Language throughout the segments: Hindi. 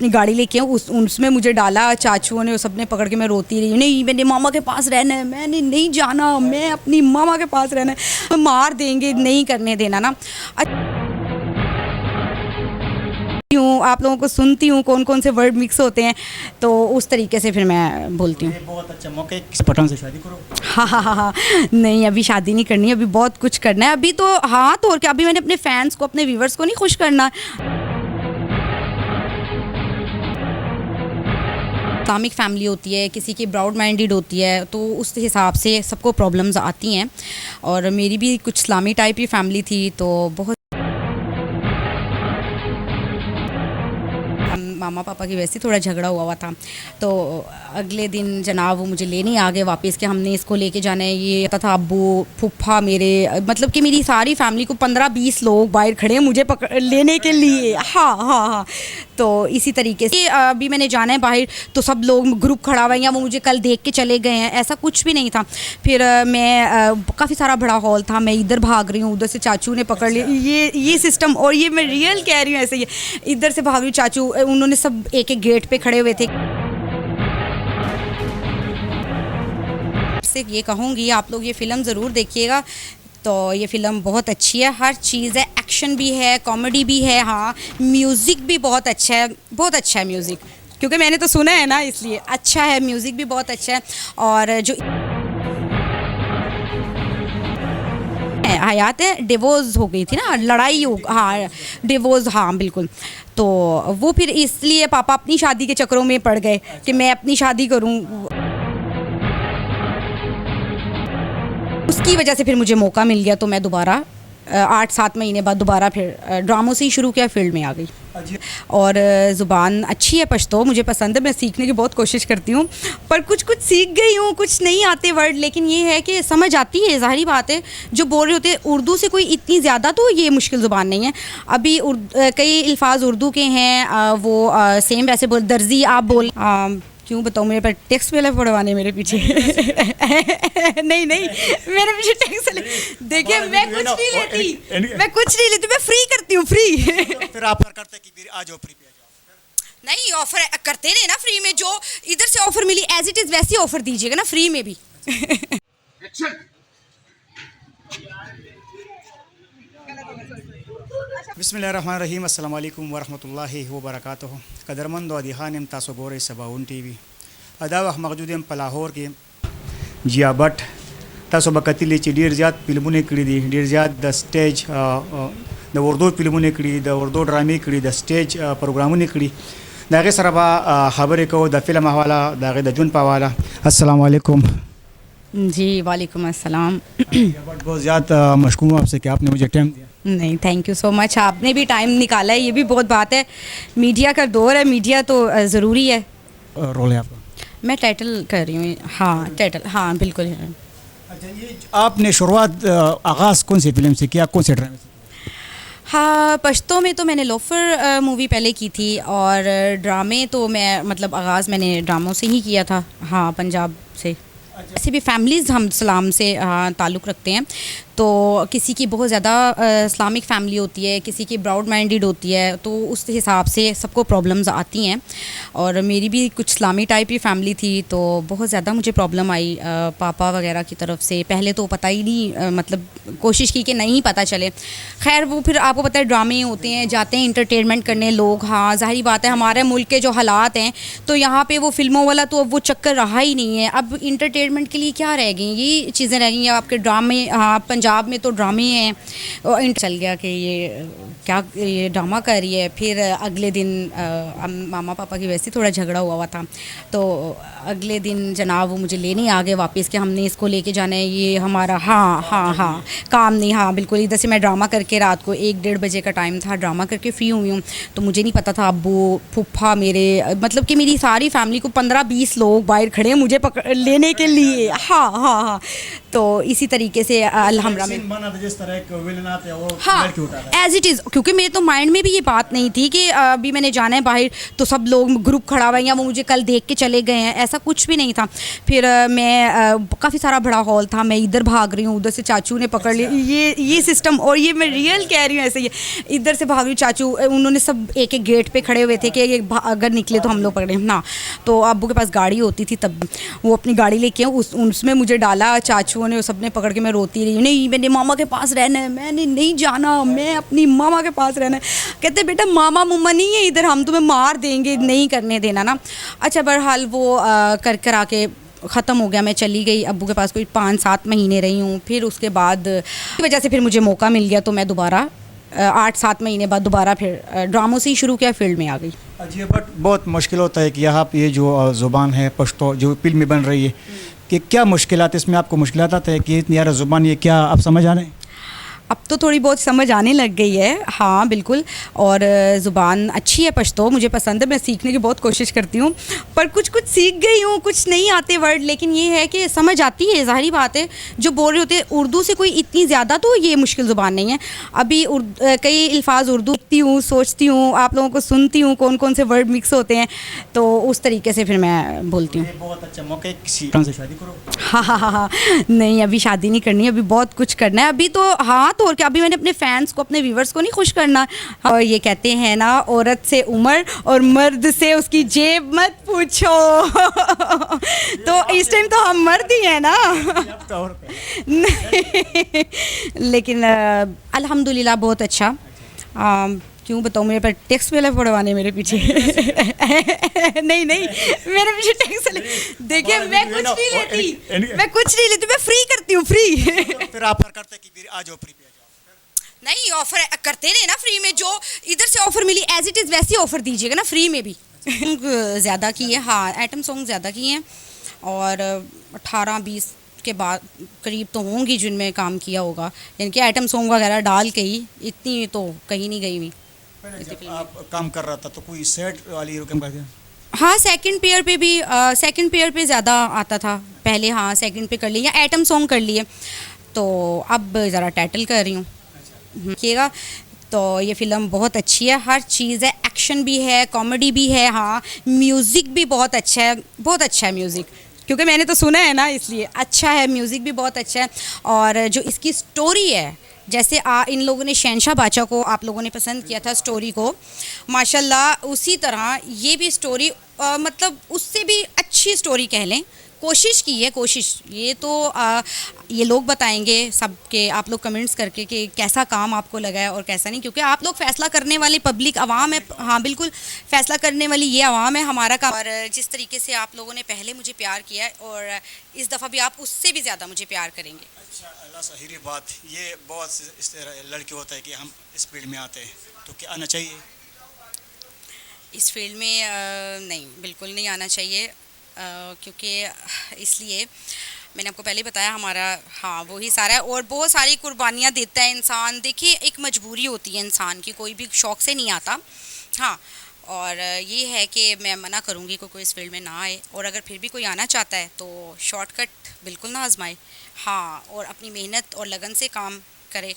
अपनी गाड़ी लेके आऊँ, उसमें मुझे डाला चाचुओं ने, सब ने पकड़ के, मैं रोती रही, नहीं मैंने मामा के पास रहना है, मैंने नहीं जाना, मैं अपनी मामा के पास रहना है, तो मार देंगे, नहीं करने देना ना। आप लोगों को सुनती हूँ कौन कौन से वर्ड मिक्स होते हैं, तो उस तरीके से फिर मैं बोलती हूँ। बहुत अच्छा मौका है, किस पठान से शादी करो। हाँ, नहीं अभी शादी नहीं करनी, अभी बहुत कुछ करना है अभी तो। हाँ तो और क्या, अभी मैंने अपने फैंस को, अपने व्यूवर्स को नहीं खुश करना। इस्लामिक फैमिली होती है, किसी की ब्रॉड माइंडेड होती है, तो उस हिसाब से सबको प्रॉब्लम्स आती हैं। और मेरी भी कुछ इस्लामी टाइप की फैमिली थी, तो बहुत मामा पापा की वैसे थोड़ा झगड़ा हुआ था, तो अगले दिन जनाब वो मुझे लेने आ गए वापस कि हमने इसको लेके जाना है। ये आता था अब्बू फूफा मेरे, मतलब कि मेरी सारी फैमिली को 15-20 लोग बाहर खड़े हैं मुझे लेने के लिए। हाँ, तो इसी तरीके से अभी मैंने जाना है बाहर, तो सब लोग ग्रुप खड़ा हुआ है, या वो मुझे कल देख के चले गए हैं, ऐसा कुछ भी नहीं था। फिर मैं काफ़ी सारा बड़ा हॉल था, मैं इधर भाग रही हूँ, उधर से चाचू ने पकड़ लिया, ये सिस्टम। और ये मैं रियल कह रही हूँ, ऐसे ही इधर से भाग रही हूँ, चाचू उन्होंने सब एक गेट पे खड़े हुए थे। से ये कहूँगी आप लोग ये फ़िल्म ज़रूर देखिएगा, तो ये फ़िल्म बहुत अच्छी है, हर चीज़ है, एक्शन भी है, कॉमेडी भी है, हाँ म्यूज़िक भी बहुत अच्छा है, बहुत अच्छा है म्यूज़िक, क्योंकि मैंने तो सुना है ना, इसलिए अच्छा है, म्यूज़िक भी बहुत अच्छा है। और जो हयात है डिवोर्स हो गई थी ना, लड़ाई हो, हाँ डिवोर्स, हाँ बिल्कुल, तो वो फिर इसलिए पापा अपनी शादी के चक्करों में पड़ गए कि मैं अपनी शादी करूं, उसकी वजह से फिर मुझे मौका मिल गया, तो मैं दोबारा 8-7 महीने बाद दोबारा फिर ड्रामों से ही शुरू किया, फील्ड में आ गई। और ज़ुबान अच्छी है पश्तो, मुझे पसंद है, मैं सीखने की बहुत कोशिश करती हूँ, पर कुछ सीख गई हूँ, कुछ नहीं आते वर्ड, लेकिन ये है कि समझ आती है, ज़ाहिरी बात है। जो बोल रहे होते हैं उर्दू से कोई इतनी ज़्यादा तो ये मुश्किल ज़ुबान नहीं है। अभी कई अल्फाज उर्दू के हैं, वो सेम वैसे बोल, दर्जी आप बोल, क्यों बताऊँ, मेरे पर टैक्स वाला पड़वाने मेरे पीछे नहीं मेरे पीछे टैक्स। देखिए मैं कुछ नहीं लेती, मैं फ्री करती हूँ, फ्री। फिर आप करते कि फिर आ जाओ फ्री पे, आ जाओ। नहीं ऑफर करते रहे ना, फ्री में जो इधर से ऑफर मिली एज इट इज़ वैसी ऑफर दीजिएगा ना, फ्री में भी। बिस्मिल्लाहिर्रहमानिर्रहीम, अस्सलाम वालेकुम वरहमतुल्लाहि वबरकातुहू। कदरमंद और दिहानिम तासो गोरे सबाउन टीवी अदावा मौजूद पर लाहौर के जिया भट्ट तासो बकतिले ची ढेर ज़्यादा फिल्मों कड़ी दी, ढेर ज़्यादा द स्टेज द उर्दू फिल्मों कड़ी, द उर्दू ड्रामे कड़ी, द स्टेज प्रोग्रामों कड़ी, दागे सरबा खबर को द फिल्म हवाला दागे द जुन पावाला। अस्सलाम वालेकुम। जी वालेकुम अस्सलाम। बहुत ज़्यादा मशकूर हूँ आपसे कि आपने मुझे टाइम दिया। नहीं थैंक यू सो मच, आपने भी टाइम निकाला है, ये भी बहुत बात है। मीडिया का दौर है, मीडिया तो ज़रूरी है। रोल है आपका? मैं टाइटल कर रही हूँ, हाँ टाइटल, हाँ बिल्कुल है। अच्छा, ये आपने शुरुआत आगाज़ कौन सी फिल्म से किया, कौन से ड्रामे से? हाँ पश्तो में तो मैंने लोफर मूवी पहले की थी, और ड्रामे तो मैं मतलब आगाज़ मैंने ड्रामों से ही किया था, हाँ पंजाब से। ऐसे भी फैमिलीज़ हम इस्लाम से ताल्लुक़ रखते हैं, तो किसी की बहुत ज़्यादा इस्लामिक फ़ैमिली होती है, किसी की ब्रॉड माइंडेड होती है, तो उस हिसाब से सबको प्रॉब्लम्स आती हैं। और मेरी भी कुछ इस्लामी टाइप की फ़ैमिली थी, तो बहुत ज़्यादा मुझे प्रॉब्लम आई पापा वगैरह की तरफ से। पहले तो पता ही नहीं, मतलब कोशिश की कि नहीं पता चले। खैर वो फिर आपको पता है ड्रामे होते हैं, जाते हैं इंटरटेनमेंट करने लोग, हाँ ज़ाहिर बात है हमारे मुल्क के जो हालात हैं, तो यहाँ पे वो फिल्मों वाला तो अब वो चक्कर रहा ही नहीं है। अब इंटरटेनमेंट के लिए क्या रह गई, ये चीज़ें रह गई हैं आपके ड्रामे। हाँ पंजाब में तो ड्रामे हैं, और चल गया कि ये क्या ये ड्रामा कर रही है। फिर अगले दिन मामा पापा की वैसे थोड़ा झगड़ा हुआ था, तो अगले दिन जनाब वो मुझे लेने आ गए वापस कि हमने इसको लेके जाना है, ये हमारा हाँ काम नहीं, हाँ बिल्कुल। इधर से मैं ड्रामा करके रात को 1-1:30 बजे का टाइम था, ड्रामा करके फ्री हुई हूँ, तो मुझे नहीं पता था अब्बू फूफा मेरे, मतलब कि मेरी सारी फैमिली को 15-20 लोग बाहर खड़े हैं मुझे लेने के लिए। हाँ, तो इसी तरीके से कमरा में। सीन बना था जिस तरह एक विलन आते हैं वो हाँ लड़की उठा था। एज इट इज़, क्योंकि मेरे तो माइंड में भी ये बात नहीं थी कि अभी मैंने जाना है बाहर तो सब लोग ग्रुप खड़ा हुआ है या वो मुझे कल देख के चले गए हैं, ऐसा कुछ भी नहीं था। फिर मैं काफ़ी सारा बड़ा हॉल था, मैं इधर भाग रही हूँ, उधर से चाचू ने पकड़ लिया, ये सिस्टम, और ये मैं रियल कह रही हूँ ऐसे ही। इधर से भाग रही हूँ, चाचू उन्होंने सब एक एक गेट पे खड़े हुए थे कि अगर निकले तो हम लोग पकड़े ना। तो अब्बू के पास गाड़ी होती थी तब, वो अपनी गाड़ी लेके उसमें मुझे डाला चाचुओं ने, सबने पकड़ के, मैं रोती रही, नहीं मैंने मामा के पास रहना है, मैंने नहीं जाना, मैं अपनी मामा के पास रहना है। कहते बेटा मामा मुम्मा नहीं है इधर, हम तुम्हें मार देंगे, नहीं करने देना ना। अच्छा बहरहाल वो कर आके ख़त्म हो गया, मैं चली गई अब्बू के पास, कोई 5-7 महीने रही हूँ। फिर उसके बाद की वजह से फिर मुझे मौका मिल गया तो मैं दोबारा 8-7 महीने बाद दोबारा फिर ड्रामों से ही शुरू किया, फील्ड में आ गई। जी बट बहुत मुश्किल होता है कि यहाँ पे ये जो ज़ुबान है पश्तो जो फिल्म में बन रही है, कि क्या मुश्किलात इसमें आपको मुश्किलात आते हैं कि इतनी यार ज़ुबान, ये क्या आप समझ आ रहे हैं? अब तो थोड़ी बहुत समझ आने लग गई है, हाँ बिल्कुल। और ज़ुबान अच्छी है पश्तो, मुझे पसंद है, मैं सीखने की बहुत कोशिश करती हूँ, पर कुछ कुछ सीख गई हूँ, कुछ नहीं आते वर्ड, लेकिन ये है कि समझ आती है, ज़ाहिरी बात है। जो बोल रहे होते हैं उर्दू से कोई इतनी ज़्यादा तो ये मुश्किल ज़ुबान नहीं है। अभी कई अल्फाज उर्दू लिखती हूँ, सोचती हूँ, आप लोगों को सुनती हूँ कौन कौन से वर्ड मिक्स होते हैं, तो उस तरीके से फिर मैं बोलती हूँ। बहुत अच्छा मौका है, किसी से शादी करो। हाँ, नहीं अभी शादी नहीं करनी, अभी बहुत कुछ करना है अभी तो। हाँ तो और क्या, अभी मैंने अपने फैंस को, अपने व्यूवर्स को नहीं खुश करना। और ये कहते हैं ना, औरत से उम्र और मर्द से उसकी जेब मत पूछो। तो इस टाइम तो हम मर्द ही हैं ना। नहीं, लेकिन अल्हम्दुलिल्लाह बहुत अच्छा। क्यों बताऊँ, मेरे पर टैक्स वाला पड़वाने मेरे पीछे। नहीं मेरे पीछे टैक्स वाले, देखिए मैं कुछ नहीं लेती, मैं फ्री करती हूँ, फ्री। फिर ऑफर करते कि फिर आ जाओ फ्री पे आ जाओ। नहीं ऑफर करते रहे ना, फ्री में जो इधर से ऑफर मिली एज इट इज़ वैसी ऑफर दीजिएगा ना फ्री में भी। ज़्यादा की है, हाँ आइटम सॉन्ग ज़्यादा की हैं, और 18-20 के बाद करीब तो होंगी जिनमें काम किया होगा, यानी कि आइटम सॉन्ग वगैरह डाल के ही, इतनी तो कहीं नहीं गई हुई। पहले जब आप काम कर रहा था तो कोई सेट वाली रकम का था? हाँ सेकंड पेयर पे भी, सेकंड पेयर पे ज़्यादा आता था पहले, हाँ सेकंड पे कर लिया, आइटम सॉन्ग कर लिए, तो अब ज़रा टाइटल कर रही हूँ। देखिएगा तो ये फ़िल्म बहुत अच्छी है, हर चीज़ है, एक्शन भी है, कॉमेडी भी है, हाँ म्यूज़िक भी बहुत अच्छा है, बहुत अच्छा है म्यूज़िक, क्योंकि मैंने तो सुना है ना इसलिए अच्छा है, म्यूज़िक भी बहुत अच्छा है। और जो इसकी स्टोरी है, जैसे इन लोगों ने शहंशाह बादशाह को आप लोगों ने पसंद किया था स्टोरी को, माशाल्लाह उसी तरह ये भी स्टोरी मतलब उससे भी अच्छी स्टोरी कह लें, कोशिश की है, कोशिश ये तो ये लोग बताएंगे सबके, आप लोग कमेंट्स करके कि कैसा काम आपको लगा है और कैसा नहीं, क्योंकि आप लोग फैसला करने वाली पब्लिक आवाम है। हाँ बिल्कुल, फैसला करने वाली ये आवाम है, हमारा काम। और जिस तरीके से आप लोगों ने पहले मुझे प्यार किया है, और इस दफ़ा भी आप उससे भी ज़्यादा मुझे प्यार करेंगे। अच्छा अल्लाह सही बात, ये बहुत से इस तरह लड़के होता है कि हम इस फील्ड में आते हैं तो क्या आना चाहिए? इस फील्ड में नहीं, बिल्कुल नहीं आना चाहिए, क्योंकि इसलिए मैंने आपको पहले बताया हमारा, हाँ वही सारा है, और बहुत सारी कुर्बानियाँ देता है इंसान। देखिए एक मजबूरी होती है इंसान की, कोई भी शौक़ से नहीं आता। हाँ और ये है कि मैं मना करूँगी कोई इस फील्ड में ना आए, और अगर फिर भी कोई आना चाहता है तो शॉर्टकट बिल्कुल ना आजमाए, हाँ और अपनी मेहनत और लगन से काम करे।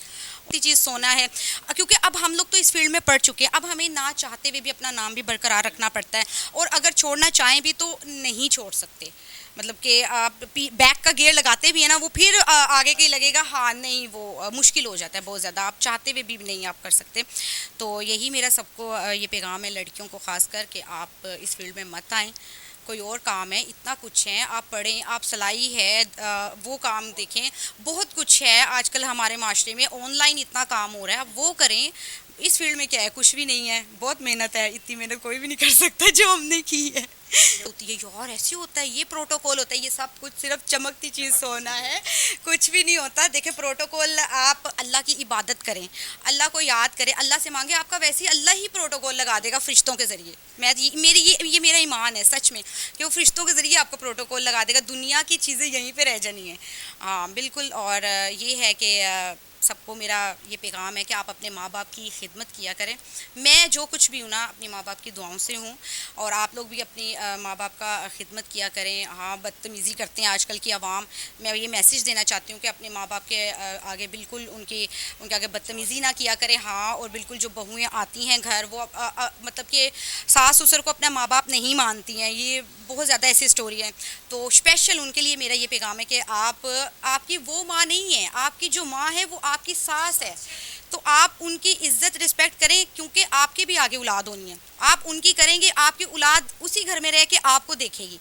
चीज़ सोना है, क्योंकि अब हम लोग तो इस फील्ड में पढ़ चुके हैं, अब हमें ना चाहते हुए भी अपना नाम भी बरकरार रखना पड़ता है, और अगर छोड़ना चाहें भी तो नहीं छोड़ सकते। मतलब कि आप बैक का गियर लगाते भी है ना, वो फिर आगे के ही लगेगा, हाँ नहीं वो मुश्किल हो जाता है बहुत ज़्यादा, आप चाहते हुए भी नहीं आप कर सकते। तो यही मेरा सबको ये पैगाम है, लड़कियों को ख़ास कर, कि आप इस फील्ड में मत आएँ, कोई और काम है, इतना कुछ है, आप पढ़ें, आप सिलाई है वो काम देखें, बहुत कुछ है आजकल हमारे माशरे में, ऑनलाइन इतना काम हो रहा है, आप वो करें। इस फील्ड में क्या है, कुछ भी नहीं है, बहुत मेहनत है, इतनी मेहनत कोई भी नहीं कर सकता जो हमने की है। होती है यार, ऐसे होता है, ये प्रोटोकॉल होता है, ये सब कुछ सिर्फ चमकती चीज़ सोना है, कुछ भी नहीं होता। देखे प्रोटोकॉल, आप अल्लाह की इबादत करें, अल्लाह को याद करें, अल्लाह से मांगे, आपका वैसे ही अल्लाह ही प्रोटोकॉल लगा देगा फरिश्तों के ज़रिए। ये मेरा ईमान है सच में, कि वो फरिश्तों के ज़रिए आपको प्रोटोकॉल लगा देगा, दुनिया की चीज़ें यहीं पर रह जानी है। हाँ बिल्कुल, और ये है कि सबको मेरा ये पैगाम है कि आप अपने माँ बाप की खिदमत किया करें। मैं जो कुछ भी हूँ ना अपनी माँ बाप की दुआओं से हूँ, और आप लोग भी अपनी माँ बाप का खिदमत किया करें। हाँ, बदतमीज़ी करते हैं आजकल की आवाम, मैं ये मैसेज देना चाहती हूँ कि अपने माँ बाप के आगे बिल्कुल उनके आगे बदतमीज़ी ना किया करें। हाँ, और बिल्कुल जो बहुएँ आती हैं घर, वो मतलब कि सास ससुर को अपना माँ बाप नहीं मानती हैं, ये बहुत ज़्यादा ऐसी स्टोरी है। तो स्पेशल उनके लिए मेरा ये पैगाम है कि आपकी वो माँ नहीं है, आपकी जो माँ है वो आपकी सास है। तो आप उनकी इज्जत रिस्पेक्ट करें, क्योंकि आपकी भी आगे औलाद होनी है। आप उनकी करेंगे, आपकी औलाद उसी घर में रह के आपको देखेगी,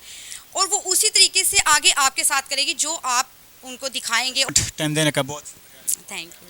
और वो उसी तरीके से आगे आपके साथ करेगी जो आप उनको दिखाएंगे। टाइम देने का बहुत थैंक यू।